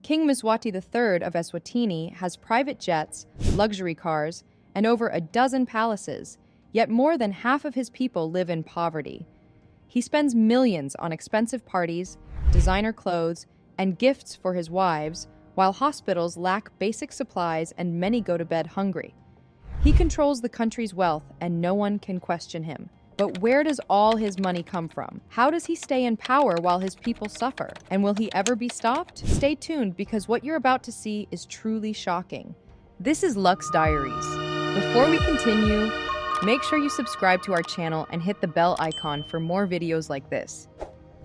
King Mswati III of Eswatini has private jets, luxury cars, and over a dozen palaces, yet more than half of his people live in poverty. He spends millions on expensive parties, designer clothes, and gifts for his wives, while hospitals lack basic supplies and many go to bed hungry. He controls the country's wealth and no one can question him. But where does all his money come from? How does he stay in power while his people suffer? And will he ever be stopped? Stay tuned because what you're about to see is truly shocking. This is Lux Diaries. Before we continue, make sure you subscribe to our channel and hit the bell icon for more videos like this.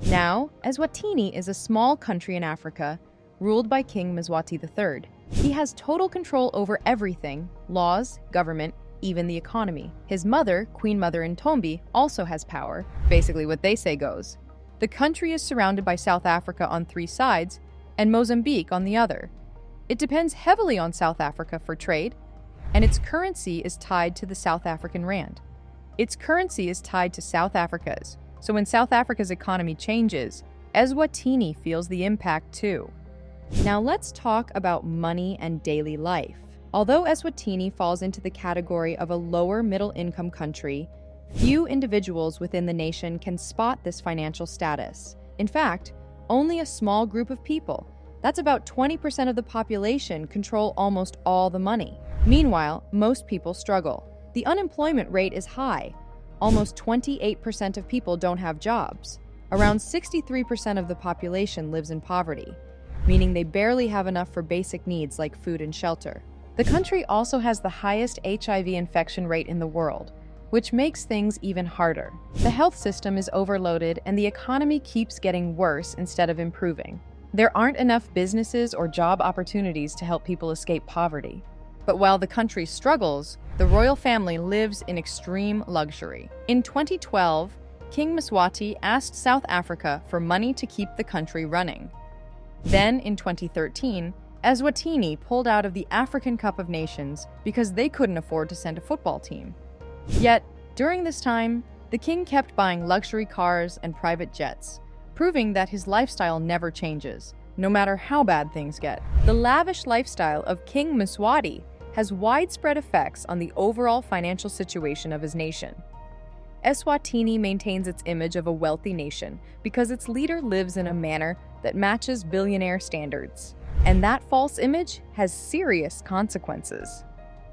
Now, Eswatini is a small country in Africa, ruled by King Mswati III. He has total control over everything: laws, government, even the economy. His mother, Queen Mother Ntombi, also has power. Basically what they say goes. The country is surrounded by South Africa on 3 sides and Mozambique on the other. It depends heavily on South Africa for trade, and its currency is tied to the South African rand. Its currency is tied to South Africa's, so when South Africa's economy changes, Eswatini feels the impact too. Now let's talk about money and daily life. Although Eswatini falls into the category of a lower middle-income country, few individuals within the nation can spot this financial status. In fact, only a small group of people, that's about 20% of the population, control almost all the money. Meanwhile, most people struggle. The unemployment rate is high. Almost 28% of people don't have jobs. Around 63% of the population lives in poverty, meaning they barely have enough for basic needs like food and shelter. The country also has the highest HIV infection rate in the world, which makes things even harder. The health system is overloaded and the economy keeps getting worse instead of improving. There aren't enough businesses or job opportunities to help people escape poverty. But while the country struggles, the royal family lives in extreme luxury. In 2012, King Mswati asked South Africa for money to keep the country running. Then, in 2013, Eswatini pulled out of the African Cup of Nations because they couldn't afford to send a football team. Yet, during this time, the king kept buying luxury cars and private jets, proving that his lifestyle never changes, no matter how bad things get. The lavish lifestyle of King Mswati has widespread effects on the overall financial situation of his nation. Eswatini maintains its image of a wealthy nation because its leader lives in a manner that matches billionaire standards. And that false image has serious consequences.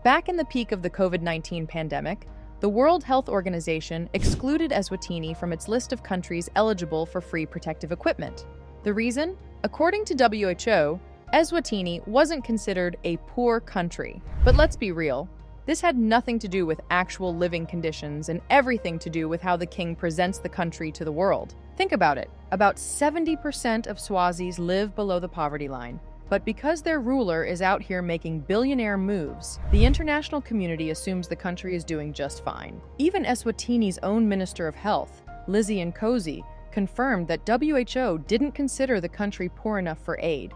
Back in the peak of the COVID-19 pandemic, the World Health Organization excluded Eswatini from its list of countries eligible for free protective equipment. The reason? According to WHO, Eswatini wasn't considered a poor country. But let's be real, this had nothing to do with actual living conditions and everything to do with how the king presents the country to the world. Think about it. About 70% of Swazis live below the poverty line. But because their ruler is out here making billionaire moves, the international community assumes the country is doing just fine. Even Eswatini's own Minister of Health, Lizzie Nkosi, confirmed that WHO didn't consider the country poor enough for aid.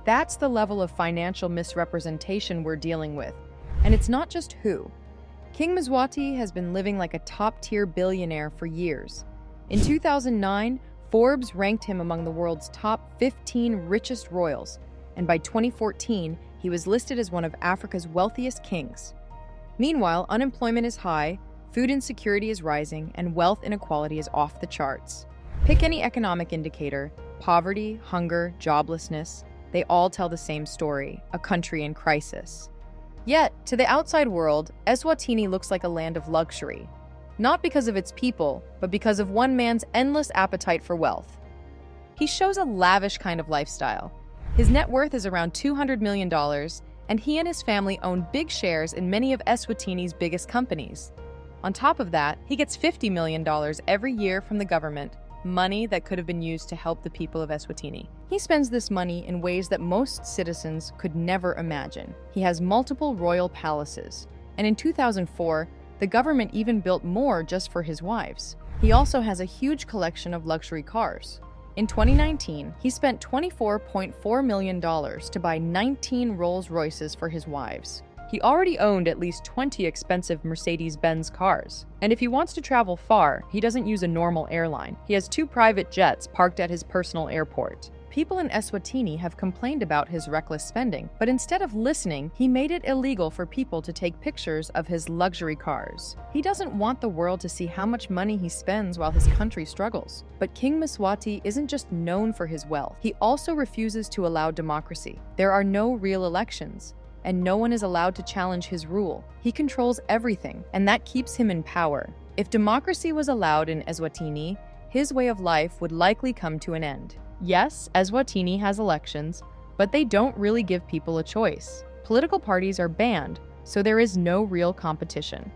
That's the level of financial misrepresentation we're dealing with. And it's not just who. King Mswati has been living like a top-tier billionaire for years. In 2009, Forbes ranked him among the world's top 15 richest royals, and by 2014, he was listed as one of Africa's wealthiest kings. Meanwhile, unemployment is high, food insecurity is rising, and wealth inequality is off the charts. Pick any economic indicator: poverty, hunger, joblessness. They all tell the same story: a country in crisis. Yet, to the outside world, Eswatini looks like a land of luxury. Not because of its people, but because of one man's endless appetite for wealth. He shows a lavish kind of lifestyle. His net worth is around $200 million, and he and his family own big shares in many of Eswatini's biggest companies. On top of that, he gets $50 million every year from the government, money that could have been used to help the people of Eswatini. He spends this money in ways that most citizens could never imagine. He has multiple royal palaces, and in 2004, the government even built more just for his wives. He also has a huge collection of luxury cars. In 2019, he spent $24.4 million to buy 19 Rolls-Royces for his wives. He already owned at least 20 expensive Mercedes-Benz cars. And if he wants to travel far, he doesn't use a normal airline. He has 2 private jets parked at his personal airport. People in Eswatini have complained about his reckless spending, but instead of listening, he made it illegal for people to take pictures of his luxury cars. He doesn't want the world to see how much money he spends while his country struggles. But King Mswati isn't just known for his wealth. He also refuses to allow democracy. There are no real elections, and no one is allowed to challenge his rule. He controls everything, and that keeps him in power. If democracy was allowed in Eswatini, his way of life would likely come to an end. Yes, Eswatini has elections, but they don't really give people a choice. Political parties are banned, so there is no real competition.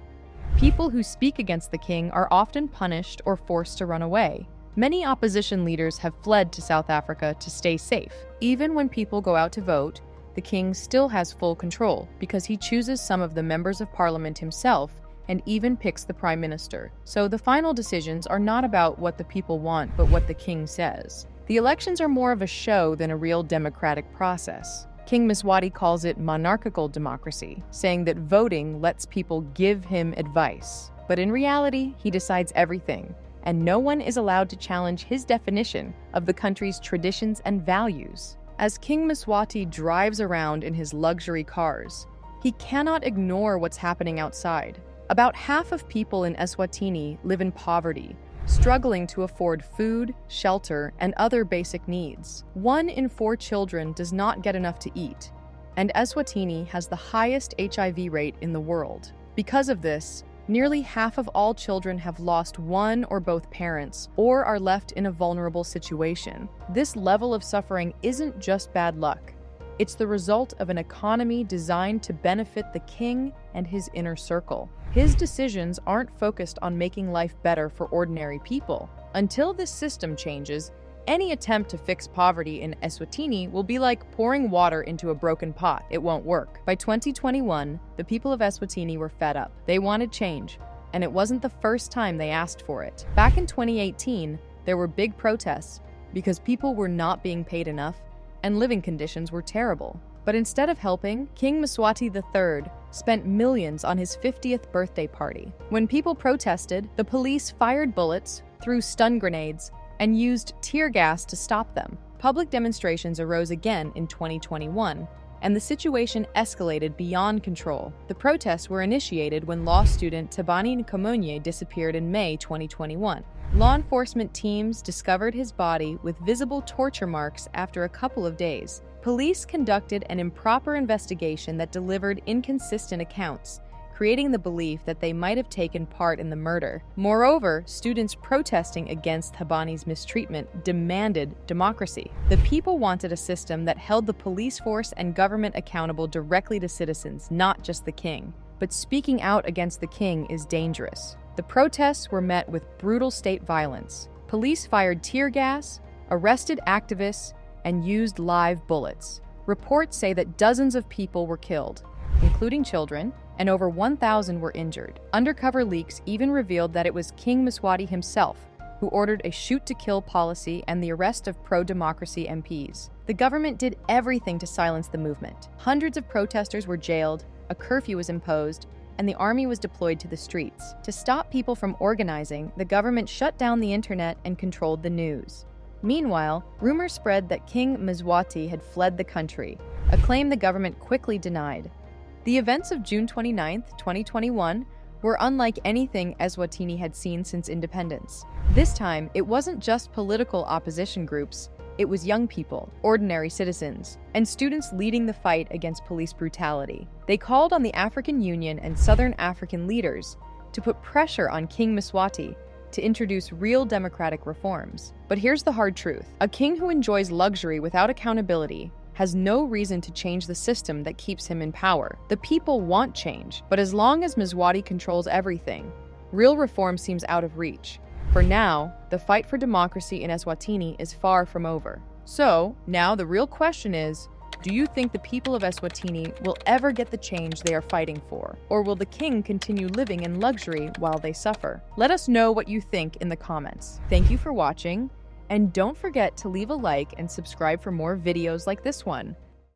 People who speak against the king are often punished or forced to run away. Many opposition leaders have fled to South Africa to stay safe. Even when people go out to vote, the king still has full control because he chooses some of the members of parliament himself and even picks the prime minister. So the final decisions are not about what the people want, but what the king says. The elections are more of a show than a real democratic process. King Mswati calls it monarchical democracy, saying that voting lets people give him advice. But in reality, he decides everything, and no one is allowed to challenge his definition of the country's traditions and values. As King Mswati drives around in his luxury cars, he cannot ignore what's happening outside. About half of people in Eswatini live in poverty, struggling to afford food, shelter, and other basic needs. 1 in 4 children does not get enough to eat, and Eswatini has the highest HIV rate in the world. Because of this, nearly half of all children have lost one or both parents or are left in a vulnerable situation. This level of suffering isn't just bad luck. It's the result of an economy designed to benefit the king and his inner circle. His decisions aren't focused on making life better for ordinary people. Until this system changes, any attempt to fix poverty in Eswatini will be like pouring water into a broken pot. It won't work. By 2021, the people of Eswatini were fed up. They wanted change, and it wasn't the first time they asked for it. Back in 2018, there were big protests because people were not being paid enough and living conditions were terrible. But instead of helping, King Mswati III spent millions on his 50th birthday party. When people protested, the police fired bullets, threw stun grenades, and used tear gas to stop them. Public demonstrations arose again in 2021, and the situation escalated beyond control. The protests were initiated when law student Thabani Nkomonye disappeared in May 2021. Law enforcement teams discovered his body with visible torture marks after a couple of days. Police conducted an improper investigation that delivered inconsistent accounts, creating the belief that they might have taken part in the murder. Moreover, students protesting against Thabani's mistreatment demanded democracy. The people wanted a system that held the police force and government accountable directly to citizens, not just the king. But speaking out against the king is dangerous. The protests were met with brutal state violence. Police fired tear gas, arrested activists, and used live bullets. Reports say that dozens of people were killed, including children, and over 1,000 were injured. Undercover leaks even revealed that it was King Mswati himself who ordered a shoot-to-kill policy and the arrest of pro-democracy MPs. The government did everything to silence the movement. Hundreds of protesters were jailed, a curfew was imposed, and the army was deployed to the streets. To stop people from organizing, the government shut down the internet and controlled the news. Meanwhile, rumors spread that King Mswati had fled the country, a claim the government quickly denied. The events of June 29, 2021, were unlike anything Eswatini had seen since independence. This time, it wasn't just political opposition groups, it was young people, ordinary citizens, and students leading the fight against police brutality. They called on the African Union and Southern African leaders to put pressure on King Mswati to introduce real democratic reforms. But here's the hard truth. A king who enjoys luxury without accountability has no reason to change the system that keeps him in power. The people want change, but as long as Mswati controls everything, real reform seems out of reach. For now, the fight for democracy in Eswatini is far from over. So, now the real question is, do you think the people of Eswatini will ever get the change they are fighting for? Or will the king continue living in luxury while they suffer? Let us know what you think in the comments. Thank you for watching, and don't forget to leave a like and subscribe for more videos like this one.